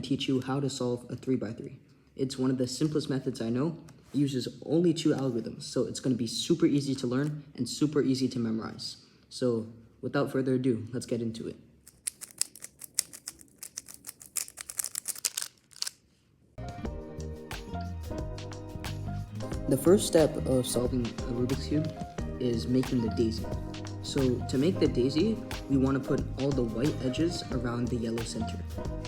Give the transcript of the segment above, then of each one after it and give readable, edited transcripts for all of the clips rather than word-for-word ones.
teach you how to solve a 3x3. It's one of the simplest methods I know. It uses only 2 algorithms, so it's going to be super easy to learn and super easy to memorize. So without further ado, let's get into it. The first step of solving a Rubik's Cube is making the daisy. So to make the daisy, we want to put all the white edges around the yellow center.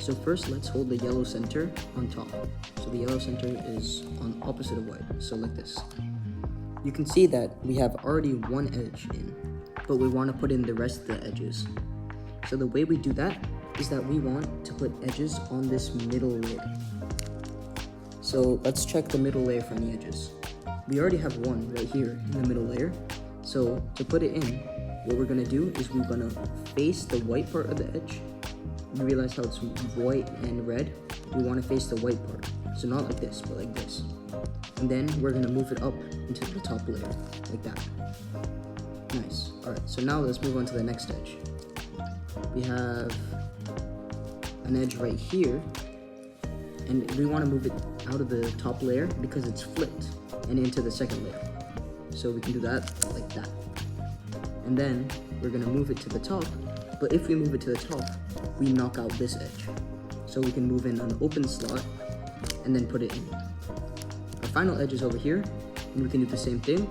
So first, let's hold the yellow center on top. So the yellow center is on opposite of white, so like this. You can see that we have already one edge in, but we want to put in the rest of the edges. So the way we do that is that we want to put edges on this middle layer. So let's check the middle layer for any edges. We already have one right here in the middle layer. So to put it in, what we're gonna do is we're gonna face the white part of the edge. You realize how it's white and red? We wanna face the white part. So not like this, but like this. And then we're gonna move it up into the top layer, like that. Nice. All right, so now let's move on to the next edge. We have an edge right here, and we wanna move it out of the top layer because it's flipped and into the second layer. So we can do that like that. And then we're gonna move it to the top, but if we move it to the top, we knock out this edge. So we can move in an open slot and then put it in. Our final edge is over here, and we can do the same thing.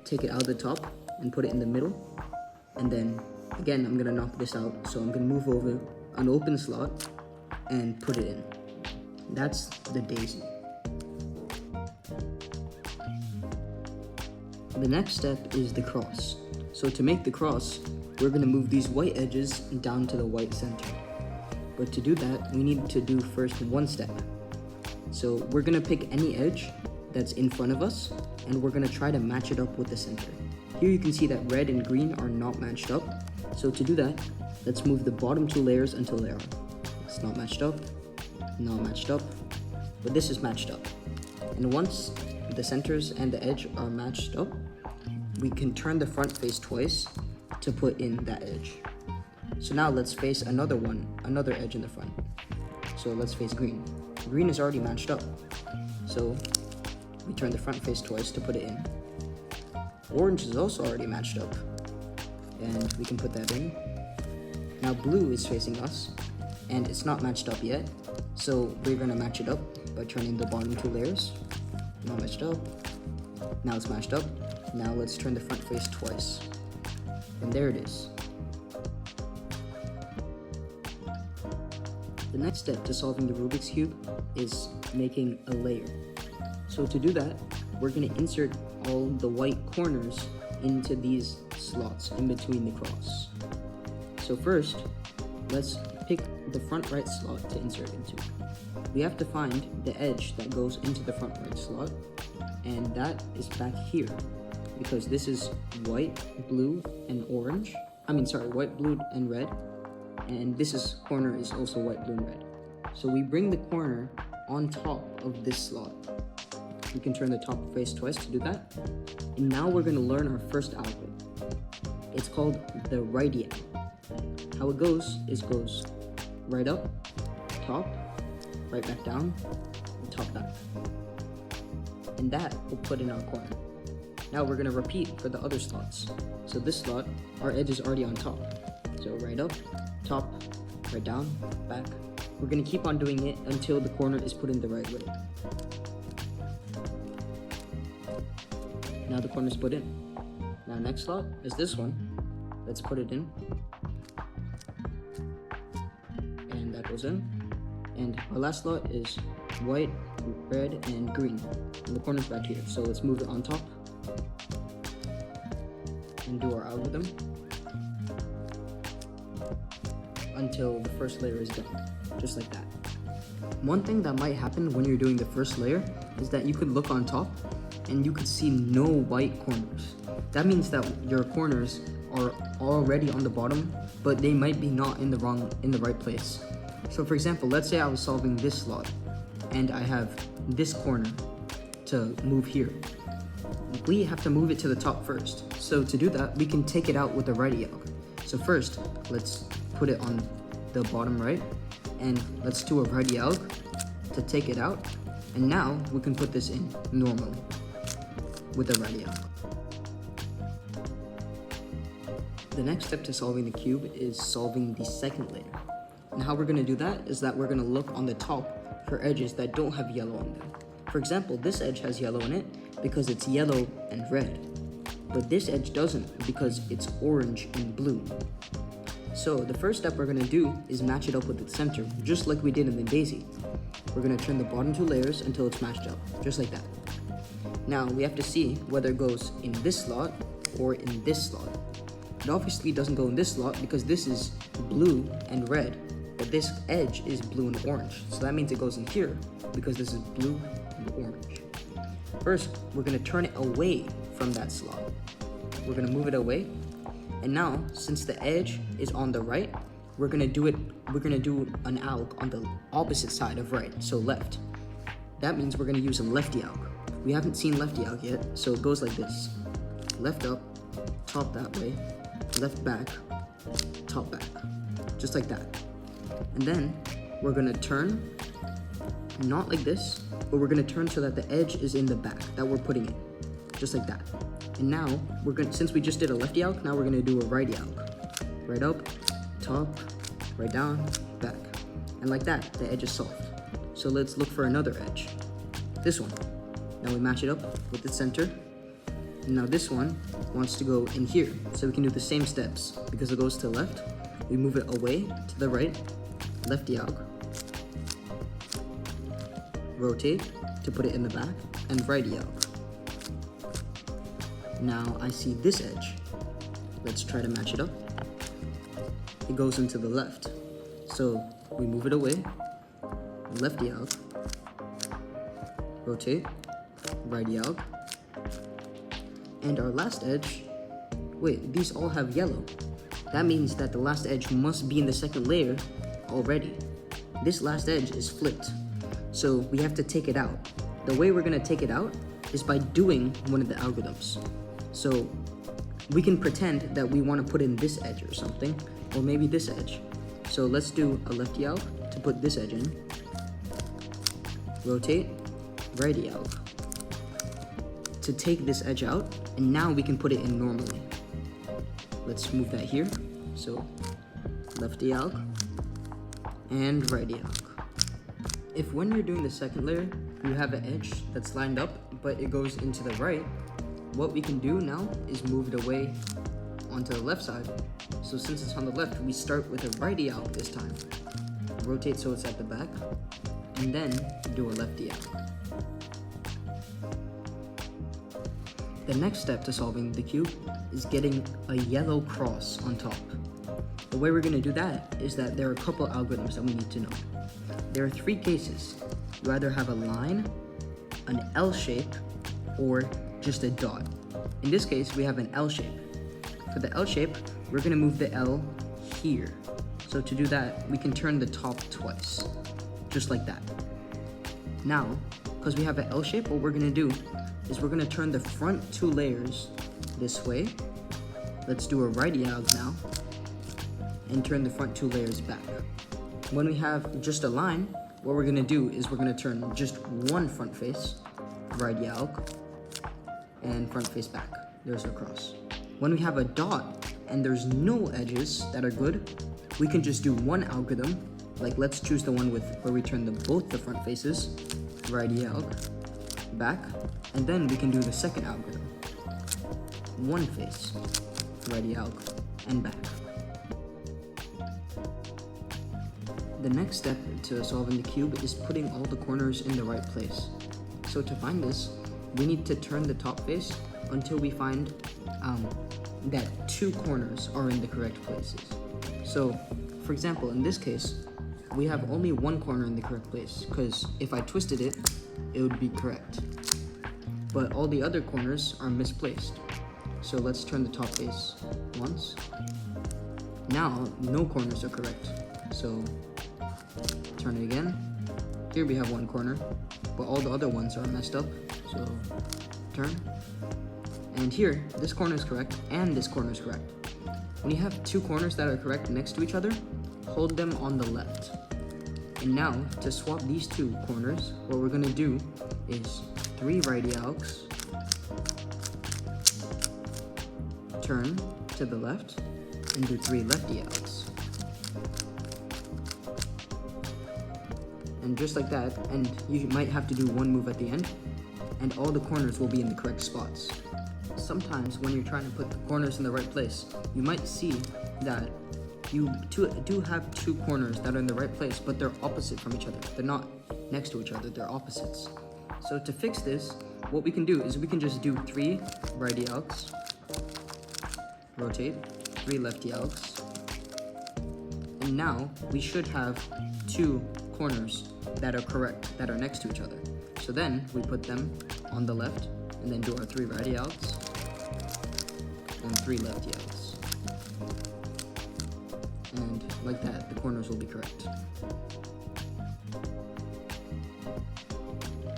Take it out of the top and put it in the middle. And then again, I'm gonna knock this out. So I'm gonna move over an open slot and put it in. That's the daisy. The next step is the cross. So to make the cross, we're gonna move these white edges down to the white center. But to do that, we need to do first one step. So we're gonna pick any edge that's in front of us, and we're gonna try to match it up with the center. Here you can see that red and green are not matched up. So to do that, let's move the bottom 2 layers until they are. It's not matched up, not matched up, but this is matched up. And once the centers and the edge are matched up, we can turn the front face twice to put in that edge. So now let's face another edge in the front. So let's face green. Green is already matched up. So we turn the front face twice to put it in. Orange is also already matched up, and we can put that in. Now blue is facing us, and it's not matched up yet. So we're gonna match it up by turning the bottom 2 layers. Not matched up. Now it's matched up. Now let's turn the front face twice. And there it is. The next step to solving the Rubik's Cube is making a layer. So to do that, we're gonna insert all the white corners into these slots in between the cross. So first, let's pick the front right slot to insert into. We have to find the edge that goes into the front right slot, and that is back here, because this is white, blue, and orange. White, blue, and red, and this corner is also white, blue, and red. So we bring the corner on top of this slot. We can turn the top face twice to do that. And now we're gonna learn our first algorithm. It's called the radial. How it goes right up, top, right back down, and top back. And that will put in our corner. Now we're gonna repeat for the other slots. So this slot, our edge is already on top. So right up, top, right down, back. We're gonna keep on doing it until the corner is put in the right way. Now the corner is put in. Now next slot is this one. Let's put it in. And that goes in. And our last slot is white, red, and green. And the corner's back here. So let's move it on top and do our algorithm until the first layer is done, just like that. One thing that might happen when you're doing the first layer is that you could look on top and you could see no white corners. That means that your corners are already on the bottom, but they might be not in the right place. So for example, let's say I was solving this slot and I have this corner to move here. We have to move it to the top first. So to do that, we can take it out with the radial. So first, let's put it on the bottom right, And let's do a radial to take it out. And now we can put this in normally with a radial. The next step to solving the cube is solving the second layer. And how we're going to do that is that we're going to look on the top for edges that don't have yellow on them. For example, this edge has yellow in it because it's yellow and red. But this edge doesn't because it's orange and blue. So the first step we're going to do is match it up with its center, just like we did in the daisy. We're going to turn the bottom two layers until it's matched up, just like that. Now we have to see whether it goes in this slot or in this slot. It obviously doesn't go in this slot because this is blue and red, but this edge is blue and orange. So that means it goes in here because this is blue and orange. First, we're going to turn it away from that slot. We're going to move it away. And now, since the edge is on the right, we're going to do an alg on the opposite side of right, so left. That means we're going to use a lefty alg. We haven't seen lefty alg yet, so it goes like this. Left up, top that way, left back, top back, just like that. And then we're gonna turn, not like this, but we're gonna turn so that the edge is in the back that we're putting in, just like that. And now since we just did a lefty alg, now we're gonna do a righty alg. Right up, top, right down, back. And like that, the edge is solved. So let's look for another edge. This one. Now we match it up with the center. And now this one wants to go in here, so we can do the same steps. Because it goes to the left, we move it away to the right, lefty alg, rotate to put it in the back, and righty alg. Now I see this edge. Let's try to match it up. It goes into the left, so we move it away, lefty alg, rotate, righty alg. And our last edge, wait, these all have yellow. That means that the last edge must be in the second layer already. This last edge is flipped, so we have to take it out. The way we're gonna take it out is by doing one of the algorithms. So we can pretend that we wanna put in this edge or something, or maybe this edge. So let's do a lefty alg to put this edge in. Rotate, righty alg to take this edge out, and now we can put it in normally. Let's move that here. So lefty alg and righty alg. If when you're doing the second layer, you have an edge that's lined up, but it goes into the right, what we can do now is move it away onto the left side. So since it's on the left, we start with a righty alg this time. Rotate so it's at the back, and then do a lefty alg. The next step to solving the cube is getting a yellow cross on top. The way we're going to do that is that there are a couple algorithms that we need to know. There are three cases. You either have a line, an L shape, or just a dot. In this case, we have an L shape. For the L shape, we're going to move the L here. So to do that, we can turn the top twice, just like that. Now, because we have an L shape, what we're going to do is we're going to turn the front two layers this way. Let's do a righty alg now, and turn the front two layers back. When we have just a line, what we're going to do is we're going to turn just one front face, righty alg, and front face back. There's our cross. When we have a dot and there's no edges that are good, we can just do one algorithm. Like let's choose the one where we turn both the front faces, righty alg, back, and then we can do the second algorithm. One face, righty alg, and back. The next step to solving the cube is putting all the corners in the right place. So to find this, we need to turn the top face until we find that two corners are in the correct places. So, for example, in this case, we have only one corner in the correct place, because if I twisted it, it would be correct. But all the other corners are misplaced. So let's turn the top face once. Now, no corners are correct. So, turn it again. Here we have one corner, but all the other ones are messed up. So, turn. And here, this corner is correct, and this corner is correct. When you have two corners that are correct next to each other, hold them on the left. And now, to swap these two corners, what we're going to do is 3 righty alks, turn to the left, and do 3 lefty alks. And just like that, and you might have to do one move at the end, and all the corners will be in the correct spots. Sometimes when you're trying to put the corners in the right place, you might see that you do have 2 corners that are in the right place, but they're opposite from each other. They're not next to each other, they're opposites. So to fix this, what we can do is we can just do 3 righty alks, rotate, 3 lefty alks, and now we should have 2 corners that are correct, that are next to each other. So then we put them on the left, and then do our 3 righty alks, and 3 lefty alks. And like that, the corners will be correct.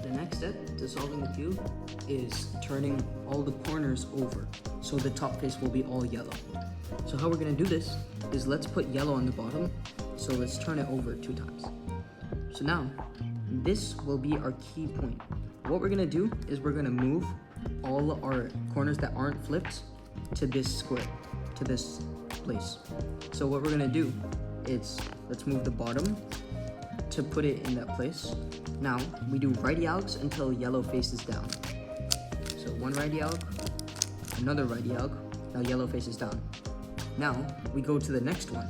The next step to solving the cube is turning all the corners over, so the top face will be all yellow. So how we're going to do this is let's put yellow on the bottom, so let's turn it over 2 times. So now, this will be our key point. What we're going to do is we're going to move all our corners that aren't flipped to this square, to this place. So what we're going to do is let's move the bottom to put it in that place. Now, we do righty alks until yellow faces down. So 1 righty alk, another righty alk, now yellow faces down. Now, we go to the next one.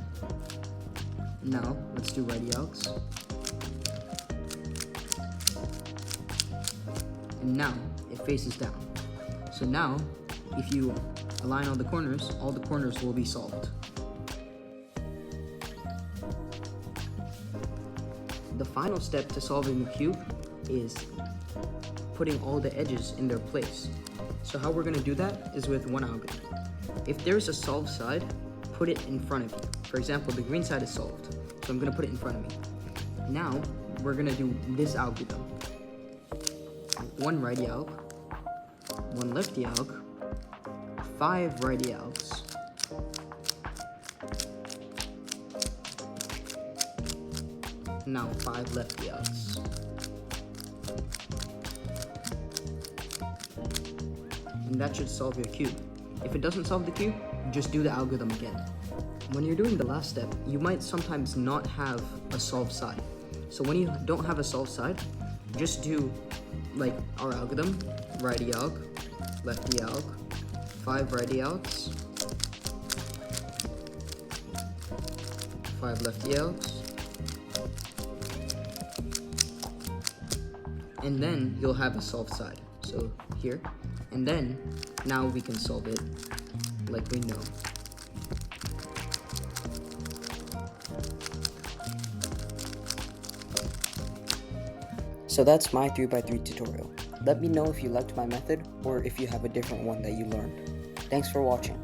Now, let's do righty alks. And now, it faces down. So now, if you align all the corners will be solved. The final step to solving the cube is putting all the edges in their place. So how we're going to do that is with one algorithm. If there's a solved side, put it in front of you. For example, the green side is solved, so I'm going to put it in front of me. Now, we're going to do this algorithm. 1 righty alk, 1 lefty alk, 5 righty alks, now 5 lefty alks. And that should solve your cube. If it doesn't solve the cube, just do the algorithm again. When you're doing the last step, you might sometimes not have a solved side. So when you don't have a solved side, just do like our algorithm, righty alk, lefty alk, 5 righty alks, 5 lefty alks, and then you'll have a solved side. So here, and then now we can solve it like we know. So that's my 3x3 tutorial. Let me know if you liked my method or if you have a different one that you learned. Thanks for watching.